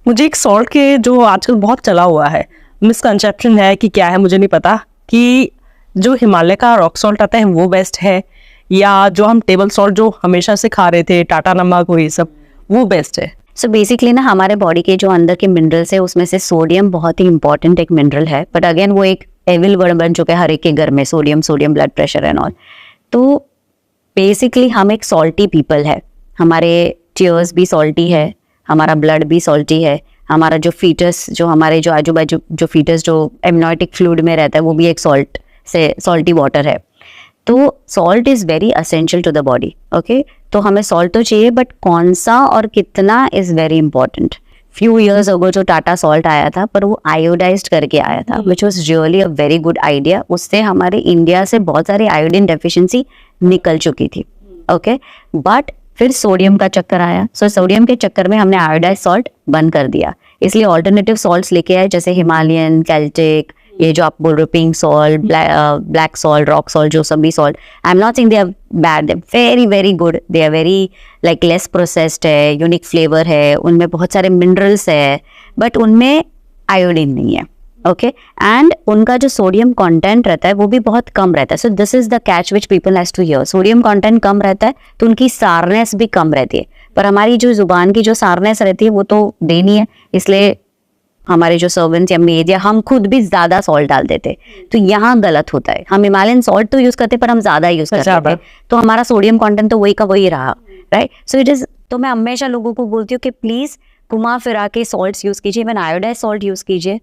मुझे एक सॉल्ट के जो आजकल बहुत चला हुआ है, मिसकंसेप्शन है कि क्या है मुझे नहीं पता, कि जो हिमालय का रॉक सॉल्ट आता है वो बेस्ट है या जो हम टेबल सॉल्ट जो हमेशा से खा रहे थे, टाटा नमक वो ये सब, वो बेस्ट है। सो बेसिकली ना हमारे बॉडी के जो अंदर के मिनरल्स है उसमें से सोडियम बहुत ही इंपॉर्टेंट एक मिनरल है, बट अगेन वो एक एविल वर्ड बन चुका है हर एक के घर में, sodium blood pressure and all. तो बेसिकली हम एक सॉल्टी पीपल है, हमारे टीयर्स भी सॉल्टी है, हमारा ब्लड भी सॉल्टी है, हमारा जो फीटस, जो हमारे जो आजू बाजू जो फीटस जो एमनाइटिक फ्लूइड में रहता है वो भी एक सॉल्ट से सॉल्टी वाटर है। तो salt is very essential to the body. Okay, तो हमें सॉल्ट तो चाहिए, बट कौन सा और कितना is very important. Few years ago जो टाटा सॉल्ट आया था, पर वो आयोडाइज्ड करके आया था, which was really a very good idea. उससे हमारे इंडिया से बहुत सारी आयोडीन डेफिशिएंसी निकल चुकी थी। ओके, बट फिर सोडियम का चक्कर आया, सो सोडियम के चक्कर में हमने आयोडाइज सॉल्ट बंद कर दिया, इसलिए ऑल्टरनेटिव सॉल्ट्स लेके आए, जैसे हिमालयन, कैल्टिक, ये जो आप बोल रहे हो pink salt, black salt, rock salt, जो सब भी salt, I am not saying they are bad, they very very good, they are very like less processed है, यूनिक फ्लेवर है, उनमें बहुत सारे मिनरल्स है, बट उनमें आयोडीन नहीं है। ओके, एंड उनका जो सोडियम कंटेंट रहता है वो भी बहुत कम रहता है। So this is the catch which people has to hear. Sodium content कम रहता है तो उनकी सारनेस भी कम रहती है, पर हमारी जो जुबान की जो सारनेस रहती है वो तो देनी है, इसलिए हमारे जो सर्वेंट्स या मेड या हम खुद भी ज्यादा सॉल्ट डाल देते, तो यहाँ गलत होता है। हम हिमालयन सॉल्ट तो यूज करते पर हम ज्यादा यूज करते थे, तो हमारा सोडियम कंटेंट तो वही का वही रहा, राइट। सो इट इज, तो मैं हमेशा लोगों को बोलती हूँ कि प्लीज घुमा फिरा के सॉल्ट यूज कीजिए, इवन आयोडाइज सॉल्ट यूज कीजिए,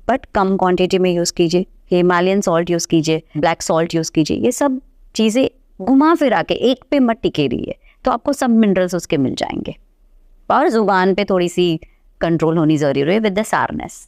बट कम क्वांटिटी में यूज कीजिए। हिमालयन सॉल्ट यूज कीजिए, ब्लैक सॉल्ट यूज कीजिए, ये सब चीजें घुमा फिरा के एक पे मत टिके रहिए, तो आपको सब मिनरल्स उसके मिल जाएंगे। और जुबान पे थोड़ी सी कंट्रोल होनी जरूरी है विद द सारनेस।